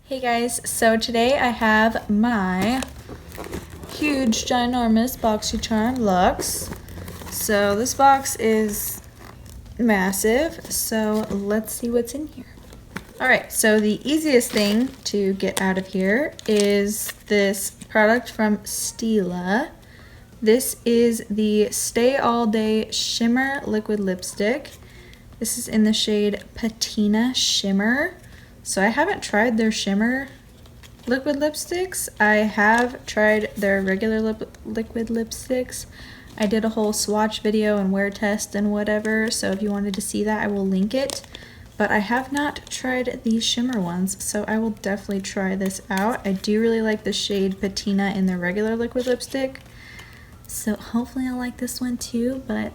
Hey guys, so today I have my huge, ginormous BoxyLuxe. So this box is massive, so let's see what's in here. Alright, so the easiest thing to get out of here is this product from Stila. This is the Stay All Day Shimmer Liquid Lipstick. This is in the shade Patina Shimmer. So I haven't tried their shimmer liquid lipsticks. I have tried their regular liquid lipsticks. I did a whole swatch video and wear test and whatever, so if you wanted to see that, I will link it. But I have not tried these shimmer ones, so I will definitely try this out. I do really like the shade Patina in their regular liquid lipstick, so hopefully I'll like this one too, but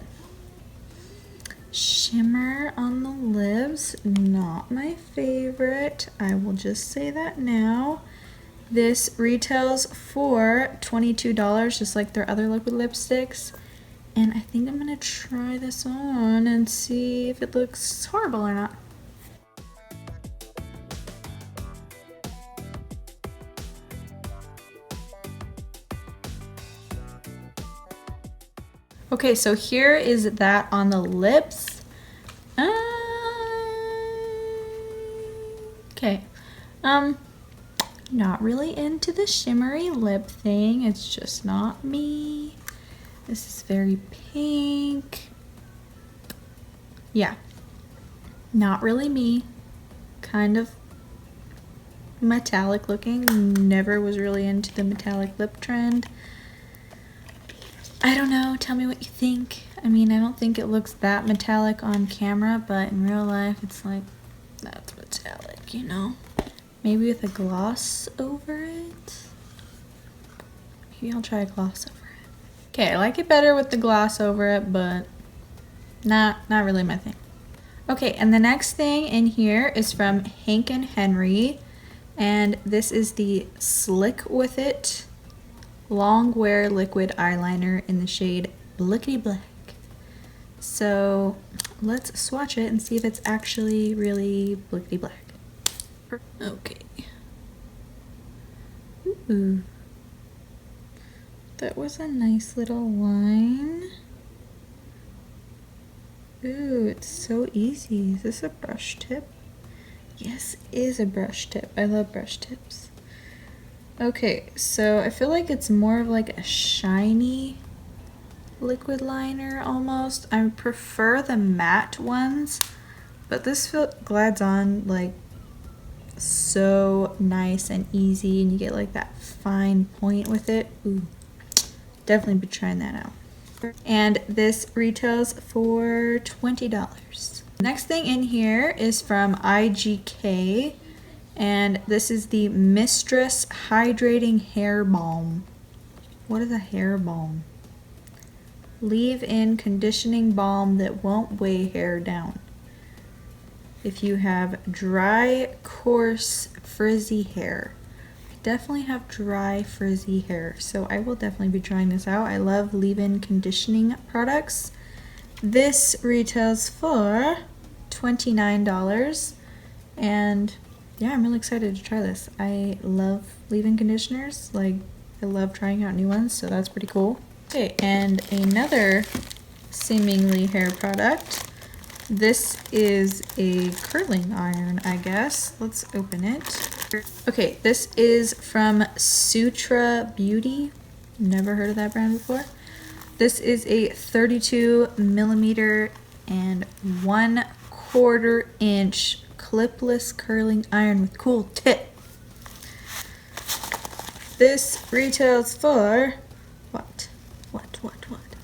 shimmer on the lips, not my favorite. I will just say that now. This retails for $22, just like their other liquid lipsticks. And I think I'm gonna try this on and see if it looks horrible or not. Okay, so here is that on the lips. Okay. Not really into the shimmery lip thing. It's just not me. This is very pink. Yeah. Not really me. Kind of metallic looking. Never was really into the metallic lip trend. I don't know, tell me what you think. I mean, I don't think it looks that metallic on camera, but in real life, it's like, that's metallic, you know? Maybe with a gloss over it? Maybe I'll try a gloss over it. Okay, I like it better with the gloss over it, but not really my thing. Okay, and the next thing in here is from Hank & Henry, and this is the Slick With It Longwear liquid eyeliner in the shade Blickity Black. So let's swatch it and see if it's actually really Blickity Black. Okay. Ooh. That was a nice little line. Ooh, it's so easy. Is this a brush tip? Yes, it is a brush tip. I love brush tips. Okay, so I feel like it's more of like a shiny liquid liner almost. I prefer the matte ones, but this glides on like so nice and easy, and you get like that fine point with it. Ooh, definitely be trying that out. And this retails for $20. Next thing in here is from IGK. And this is the Mistress Hydrating Hair Balm. What is a hair balm? Leave-in conditioning balm that won't weigh hair down. If you have dry, coarse, frizzy hair. I definitely have dry, frizzy hair, so I will definitely be trying this out. I love leave-in conditioning products. This retails for $29, and yeah, I'm really excited to try this. I love leave-in conditioners. Like, I love trying out new ones, so that's pretty cool. Okay, and another seemingly hair product. This is a curling iron, I guess. Let's open it. Okay, this is from Sutra Beauty. Never heard of that brand before. This is a 32 millimeter and 1/4 inch clipless curling iron with cool tip. This retails for what?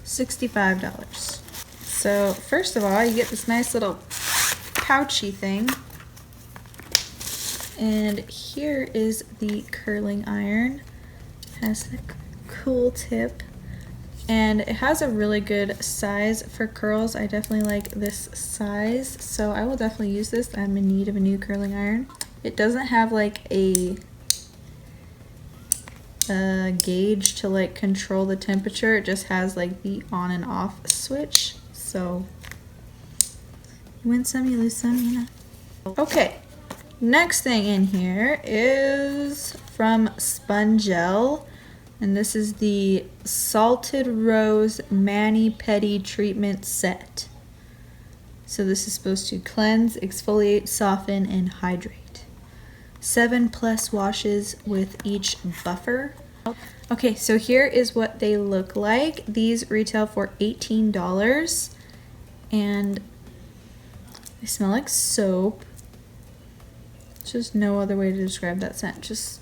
$65. So first of all, you get this nice little pouchy thing. And here is the curling iron. It has the cool tip. And it has a really good size for curls. I definitely like this size, so I will definitely use this. I'm in need of a new curling iron. It doesn't have like a gauge to like control the temperature. It just has like the on and off switch. So you win some, you lose some, you know. Okay, Next thing in here is from Spongelle, and this is the Salted Rose Mani Pedi Treatment Set. So this is supposed to cleanse, exfoliate, soften, and hydrate. 7+ washes with each buffer. Okay, so here is what they look like. These retail for $18, and they smell like soap. Just no other way to describe that scent. Just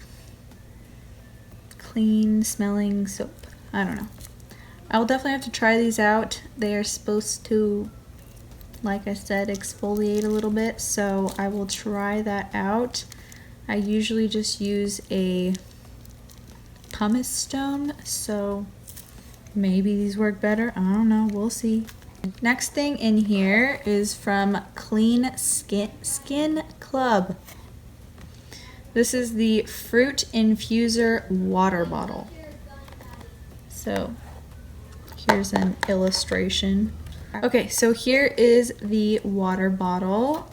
clean smelling soap. I don't know. I will definitely have to try these out. They are supposed to, like I said, exfoliate a little bit, so I will try that out. I usually just use a pumice stone, so maybe these work better. I don't know, we'll see. Next thing in here is from CleanSkin Club. This is the Fruit Infuser water bottle. So here's an illustration. Okay, so here is the water bottle.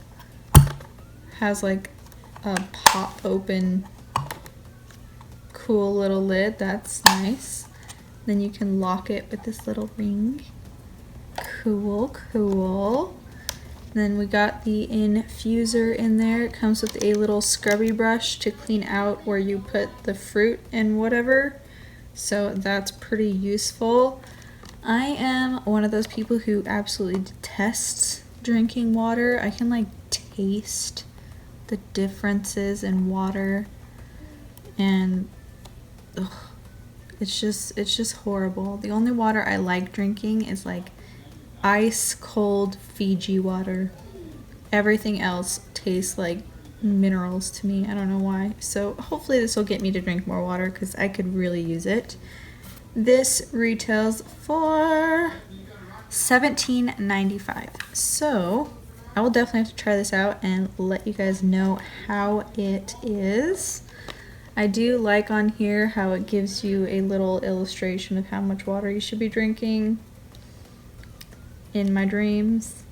Has like a pop open cool little lid. That's nice. Then you can lock it with this little ring. Cool, cool. Then we got the infuser in there. It comes with a little scrubby brush to clean out where you put the fruit and whatever. So that's pretty useful. I am one of those people who absolutely detests drinking water. I can like taste the differences in water, and ugh, it's just horrible. The only water I like drinking is like ice cold Fiji water. Everything else tastes like minerals to me. I don't know why. So hopefully this will get me to drink more water because I could really use it. This retails for $17.95. So I will definitely have to try this out and let you guys know how it is. I do like on here how it gives you a little illustration of how much water you should be drinking in my dreams.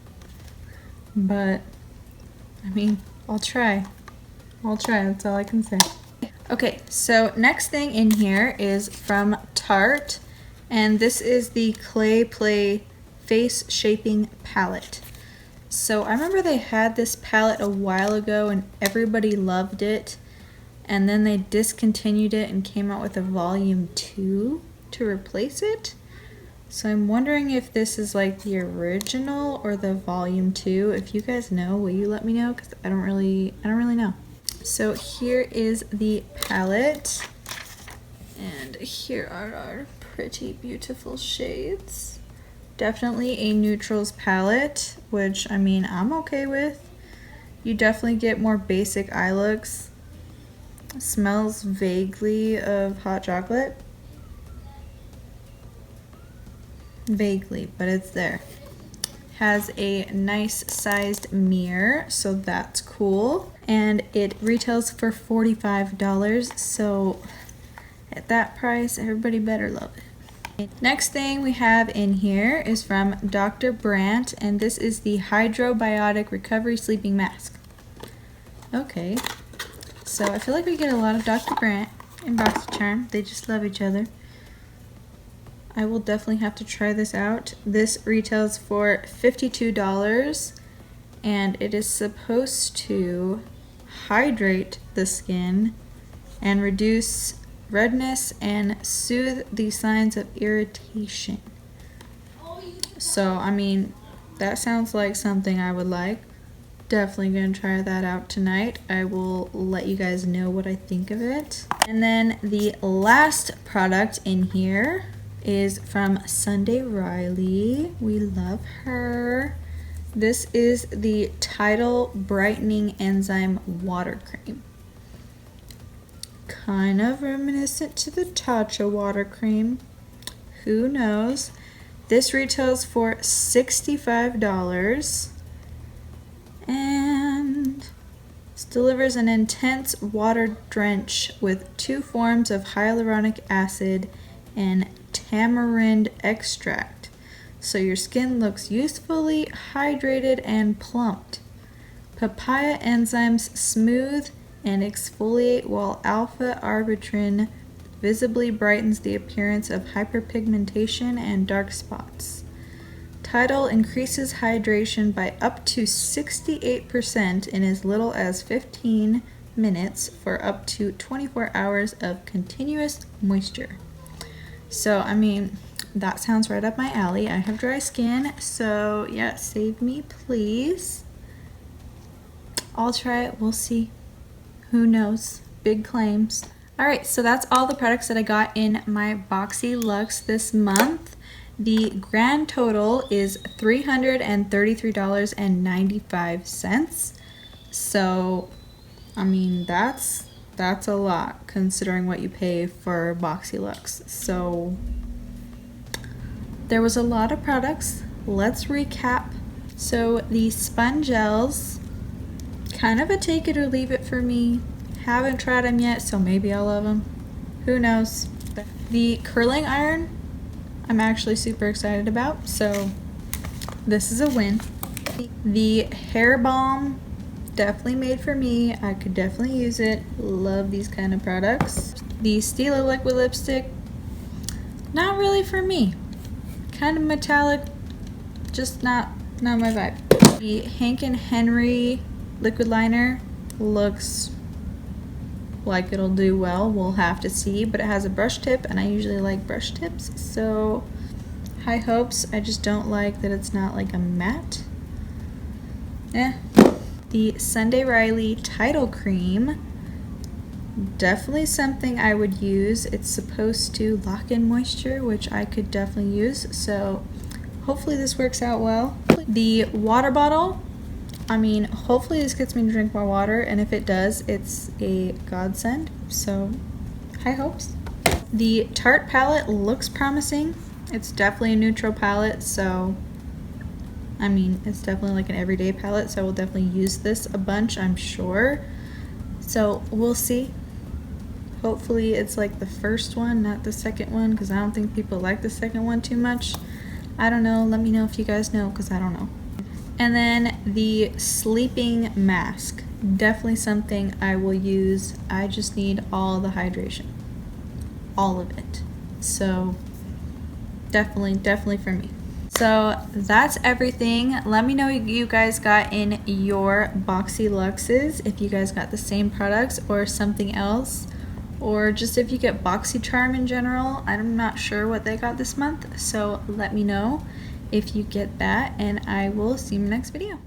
But I mean, I'll try. That's all I can say. Okay, so next thing in here is from Tarte, and this is the Clay Play Face Shaping Palette. So I remember they had this palette a while ago and everybody loved it, and then they discontinued it and came out with a volume 2 to replace it. So I'm wondering if this is like the original or the volume 2. If you guys know, will you let me know? Because I don't really know. So here is the palette, and here are our pretty beautiful shades. Definitely a neutrals palette, which I mean I'm okay with. You definitely get more basic eye looks. It smells vaguely of hot chocolate. Vaguely, but it's there. Has a nice sized mirror, so that's cool. And it retails for $45, so at that price, everybody better love it. Next thing we have in here is from Dr. Brandt, and this is the Biotic Recovery Sleeping Mask. Okay, so I feel like we get a lot of Dr. Brandt and BoxyCharm. They just love each other. I will definitely have to try this out. This retails for $52, and it is supposed to hydrate the skin and reduce redness and soothe the signs of irritation. So, I mean, that sounds like something I would like. Definitely gonna try that out tonight. I will let you guys know what I think of it. And then the last product in here is from Sunday Riley. We love her. This is the Tidal Brightening Enzyme Water Cream. Kind of reminiscent to the Tatcha water cream. Who knows? This retails for $65. And this delivers an intense water drench with 2 forms of hyaluronic acid and tamarind extract, so your skin looks youthfully hydrated and plumped. Papaya enzymes smooth and exfoliate, while alpha arbutin visibly brightens the appearance of hyperpigmentation and dark spots. Tidal increases hydration by up to 68% in as little as 15 minutes for up to 24 hours of continuous moisture. So, I mean, that sounds right up my alley. I have dry skin, so yeah, save me, please. I'll try it. We'll see. Who knows? Big claims. Alright, so that's all the products that I got in my BoxyLuxe this month. The grand total is $333.95. So, I mean, that's a lot considering what you pay for BoxyLuxe. So, there was a lot of products. Let's recap. So, the Spongelles, kind of a take it or leave it for me. Haven't tried them yet, so maybe I'll love them. Who knows? The curling iron, I'm actually super excited about, so this is a win. The hair balm, definitely made for me. I could definitely use it. Love these kind of products. The Stila liquid lipstick, not really for me. Kind of metallic, just not my vibe. The Hank & Henry liquid liner looks like it'll do well. We'll have to see, but it has a brush tip and I usually like brush tips, so high hopes. I just don't like that it's not like a matte. The Sunday Riley Tidal Cream, definitely something I would use. It's supposed to lock in moisture, which I could definitely use, so hopefully this works out well. The water bottle, I mean, hopefully this gets me to drink more water, and if it does, it's a godsend, so high hopes. The Tarte palette looks promising. It's definitely a neutral palette, so I mean, it's definitely like an everyday palette, so I will definitely use this a bunch, I'm sure. So we'll see. Hopefully it's like the first one, not the second one, because I don't think people like the second one too much. I don't know. Let me know if you guys know, because I don't know. And then the sleeping mask. Definitely something I will use. I just need all the hydration. All of it. So definitely for me. So that's everything. Let me know what you guys got in your BoxyLuxes, if you guys got the same products or something else, or just if you get BoxyCharm in general. I'm not sure what they got this month, so let me know if you get that, and I will see you in the next video.